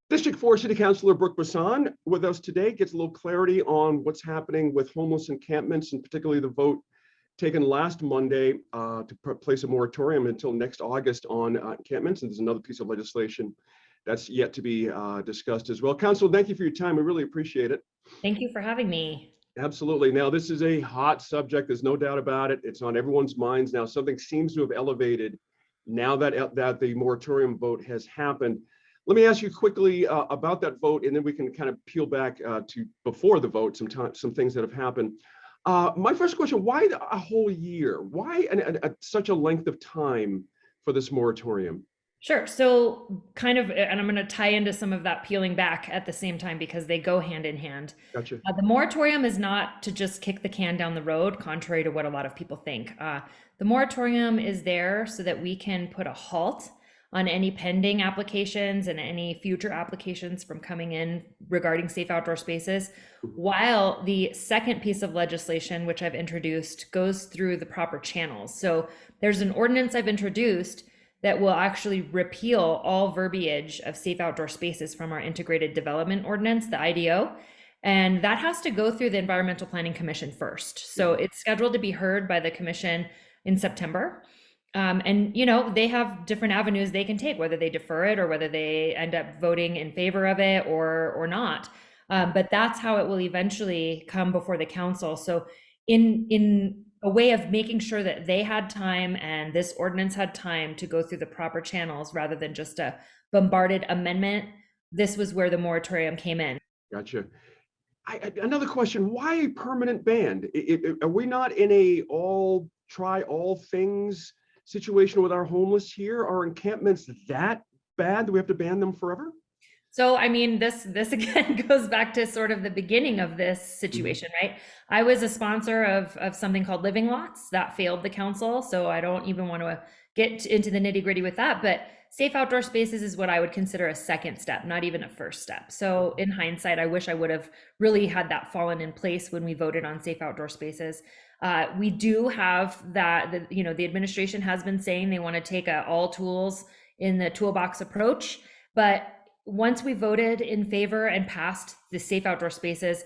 District 4 City Councilor Brooke Bassan with us today gets a little clarity on what's happening with homeless encampments, and particularly the vote taken last Monday to place a moratorium until next August on encampments. And there's another piece of legislation that's yet to be discussed as well. Council, thank you for your time. We really appreciate it. Thank you for having me. Absolutely. Now, this is a hot subject. There's no doubt about it. It's on everyone's minds now. Something seems to have elevated now that the moratorium vote has happened. Let me ask you quickly about that vote, and then we can kind of peel back to before the vote, some things that have happened. My first question, why a whole year? Why such a length of time for this moratorium? Sure. So kind of, and I'm going to tie into some of that peeling back at the same time because they go hand in hand. Gotcha. The moratorium is not to just kick the can down the road, contrary to what a lot of people think. The moratorium is there so that we can put a halt on any pending applications and any future applications from coming in regarding safe outdoor spaces, while the second piece of legislation, which I've introduced, goes through the proper channels. So there's an ordinance I've introduced that will actually repeal all verbiage of safe outdoor spaces from our integrated development ordinance, the IDO. And that has to go through the Environmental Planning Commission first. So it's scheduled to be heard by the commission in September. And they have different avenues they can take, whether they defer it or whether they end up voting in favor of it or not. But that's how it will eventually come before the council. So in a way of making sure that they had time and this ordinance had time to go through the proper channels rather than just a bombarded amendment, this was where the moratorium came in. Gotcha. Another question, why a permanent ban? Are we not in a try all things situation with our homeless here? Are encampments that bad that we have to ban them forever? So, I mean, this again goes back to sort of the beginning of this situation, right? I was a sponsor of something called Living Lots that failed the council. So I don't even want to get into the nitty gritty with that, but safe outdoor spaces is what I would consider a second step, not even a first step. So in hindsight, I wish I would have really had that fallen in place when we voted on safe outdoor spaces. We do have that, the administration has been saying they want to take all tools in the toolbox approach, but once we voted in favor and passed the safe outdoor spaces,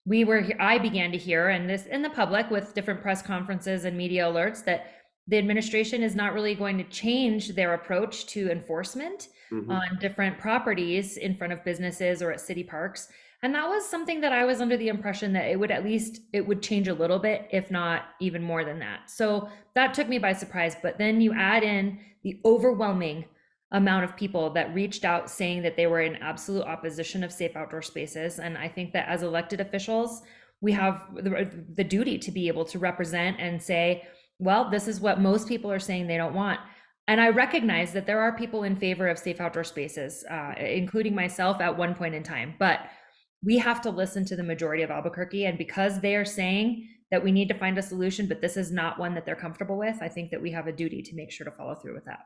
I began to hear, and this in the public with different press conferences and media alerts, that the administration is not really going to change their approach to enforcement on different properties in front of businesses or at city parks. And that was something that I was under the impression that it would change a little bit, if not even more than that. So that took me by surprise. But then you add in the overwhelming amount of people that reached out saying that they were in absolute opposition of safe outdoor spaces. And I think that as elected officials, we have the duty to be able to represent and say, well, this is what most people are saying they don't want. And I recognize that there are people in favor of safe outdoor spaces, including myself at one point in time, but we have to listen to the majority of Albuquerque. And because they are saying that we need to find a solution, but this is not one that they're comfortable with, I think that we have a duty to make sure to follow through with that.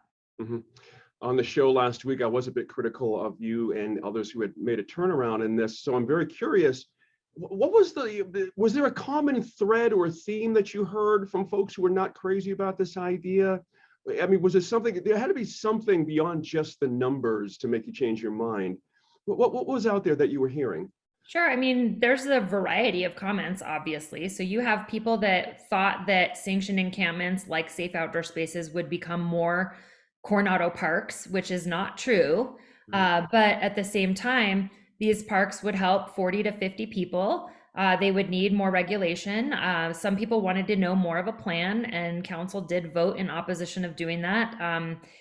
On the show last week, I was a bit critical of you and others who had made a turnaround in this. So I'm very curious, what was was there a common thread or theme that you heard from folks who were not crazy about this idea? I mean, was it something, there had to be something beyond just the numbers to make you change your mind. What was out there that you were hearing? Sure. I mean, there's a variety of comments, obviously. So you have people that thought that sanctioned encampments like safe outdoor spaces would become more Coronado parks, which is not true. But at the same time, these parks would help 40 to 50 people. They would need more regulation. Some people wanted to know more of a plan, and council did vote in opposition of doing that.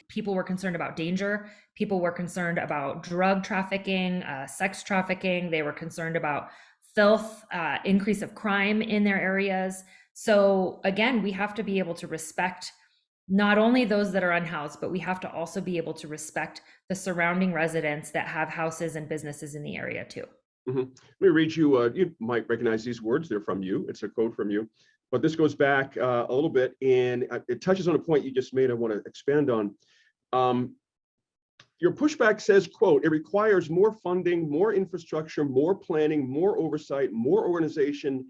People were concerned about danger. People were concerned about drug trafficking, sex trafficking. They were concerned about filth, increase of crime in their areas. So again, we have to be able to respect not only those that are unhoused, but we have to also be able to respect the surrounding residents that have houses and businesses in the area too. Let me read you, you might recognize these words, they're from you, it's a quote from you, but this goes back a little bit and it touches on a point you just made I want to expand on. Your pushback says, quote, it requires more funding, more infrastructure, more planning, more oversight, more organization,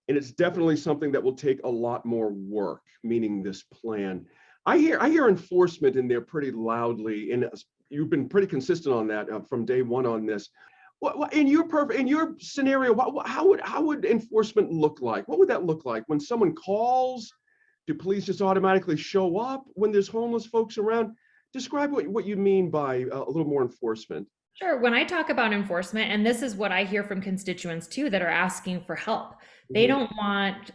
and it's definitely something that will take a lot more work, meaning this plan. I hear enforcement in there pretty loudly, and you've been pretty consistent on that from day one on this. In your scenario, how would enforcement look like? What would that look like when someone calls? Do police just automatically show up when there's homeless folks around? Describe what you mean by a little more enforcement. Sure. When I talk about enforcement, and this is what I hear from constituents too that are asking for help, they Mhm. don't want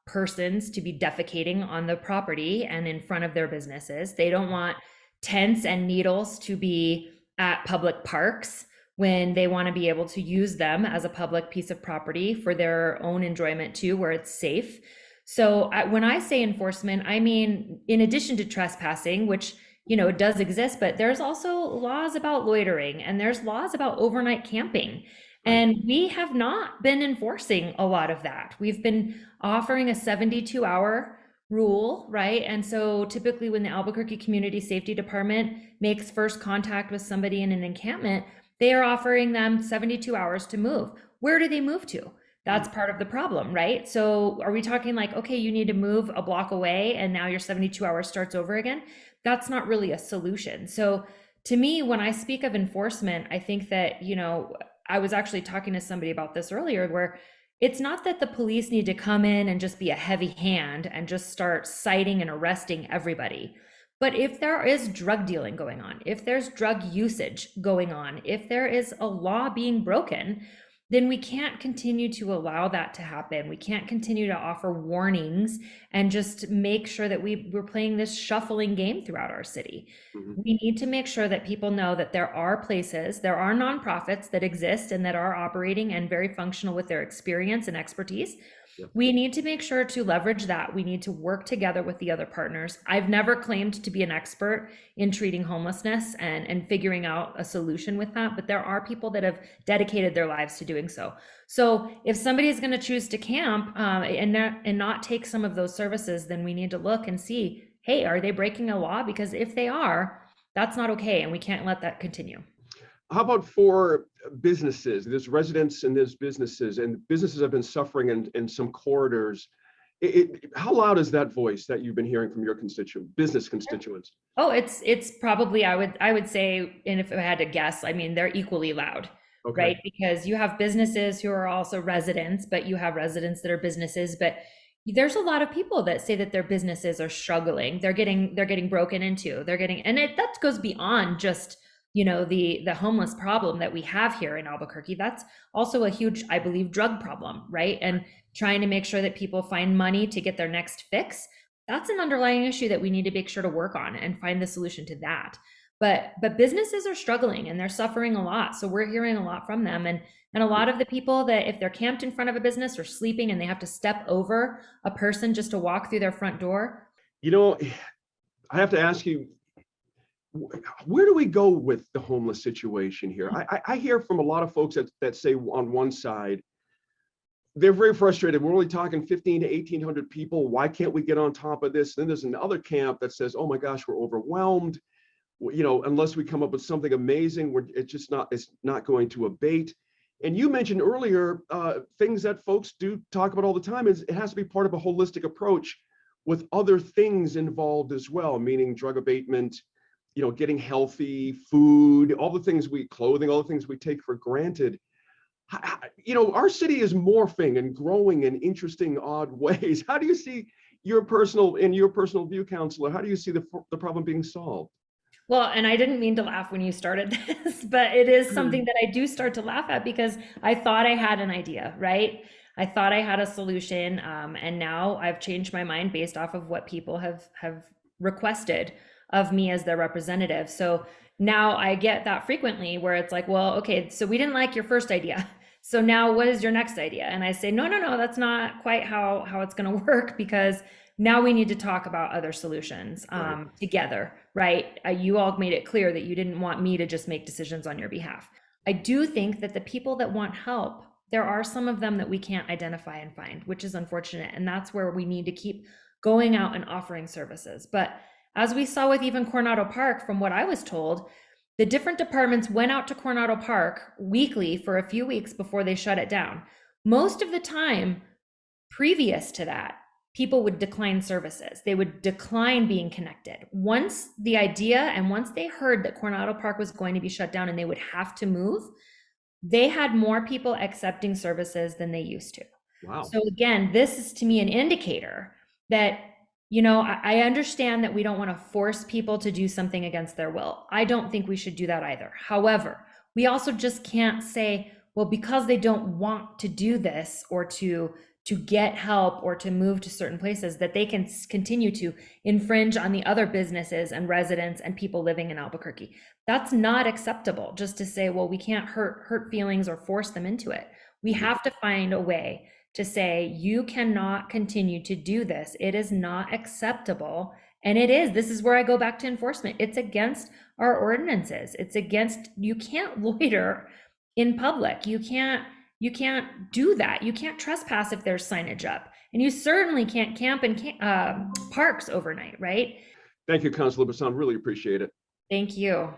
persons to be defecating on the property and in front of their businesses. They don't want tents and needles to be at public parks when they want to be able to use them as a public piece of property for their own enjoyment too, where it's safe. So when I say enforcement, I mean, in addition to trespassing, which it does exist, but there's also laws about loitering and there's laws about overnight camping. And we have not been enforcing a lot of that. We've been offering a 72-hour rule, right? And so typically when the Albuquerque Community Safety Department makes first contact with somebody in an encampment, they are offering them 72 hours to move. Where do they move to? That's part of the problem, right? So are we talking like, okay, you need to move a block away and now your 72 hours starts over again? That's not really a solution. So to me, when I speak of enforcement, I think that, I was actually talking to somebody about this earlier, where it's not that the police need to come in and just be a heavy hand and just start citing and arresting everybody. But if there is drug dealing going on, if there's drug usage going on, if there is a law being broken, then we can't continue to allow that to happen. We can't continue to offer warnings and just make sure that we're playing this shuffling game throughout our city. Mhm. We need to make sure that people know that there are places, there are nonprofits that exist and that are operating and very functional with their experience and expertise. Yep. We need to make sure to leverage that. We need to work together with the other partners. I've never claimed to be an expert in treating homelessness and figuring out a solution with that, but there are people that have dedicated their lives to doing so. So if somebody is going to choose to camp and not take some of those services, then we need to look and see, hey, are they breaking a law? Because if they are, that's not okay, and we can't let that continue. How about for businesses? There's residents and there's businesses, and businesses have been suffering in some corridors. How loud is that voice that you've been hearing from your business constituents? Oh, it's probably, I would say, and if I had to guess, I mean, they're equally loud, Okay. right? Because you have businesses who are also residents, but you have residents that are businesses, but there's a lot of people that say that their businesses are struggling. They're getting broken into. That goes beyond just, the homeless problem that we have here in Albuquerque. That's also a huge, I believe, drug problem, right? And trying to make sure that people find money to get their next fix. That's an underlying issue that we need to make sure to work on and find the solution to that. But businesses are struggling and they're suffering a lot. So we're hearing a lot from them. And a lot of the people that if they're camped in front of a business or sleeping and they have to step over a person just to walk through their front door. I have to ask you, where do we go with the homeless situation here? I hear from a lot of folks that say on one side, they're very frustrated. We're only talking 15 to 1,800 people. Why can't we get on top of this? Then there's another camp that says, oh my gosh, we're overwhelmed. Unless we come up with something amazing, it's not going to abate. And you mentioned earlier, things that folks do talk about all the time is it has to be part of a holistic approach with other things involved as well, meaning drug abatement, getting healthy, food, clothing, all the things we take for granted. Our city is morphing and growing in interesting, odd ways. How do you see your personal view, Counselor? How do you see the problem being solved? Well, and I didn't mean to laugh when you started this, but it is something that I do start to laugh at because I thought I had an idea, right? I thought I had a solution, and now I've changed my mind based off of what people have requested of me as their representative. So now I get that frequently where it's like, well, okay, so we didn't like your first idea. So now what is your next idea? And I say, no, that's not quite how it's going to work, because now we need to talk about other solutions together, right? You all made it clear that you didn't want me to just make decisions on your behalf. I do think that the people that want help, there are some of them that we can't identify and find, which is unfortunate. And that's where we need to keep going out and offering services. But as we saw with even Coronado Park, from what I was told, the different departments went out to Coronado Park weekly for a few weeks before they shut it down. Most of the time previous to that, people would decline services. They would decline being connected. Once the idea and once they heard that Coronado Park was going to be shut down and they would have to move, they had more people accepting services than they used to. Wow. So again, this is to me an indicator that, you know, I understand that we don't want to force people to do something against their will. I don't think we should do that either. However, we also just can't say, well, because they don't want to do this or to get help or to move to certain places, that they can continue to infringe on the other businesses and residents and people living in Albuquerque. That's not acceptable, just to say, well, we can't hurt feelings or force them into it. We have to find a way to say, you cannot continue to do this. It is not acceptable. And this is where I go back to enforcement. It's against our ordinances. It's against, you can't loiter in public. You can't do that. You can't trespass if there's signage up. And you certainly can't camp in parks overnight, right? Thank you, Councilor Bassan. Really appreciate it. Thank you.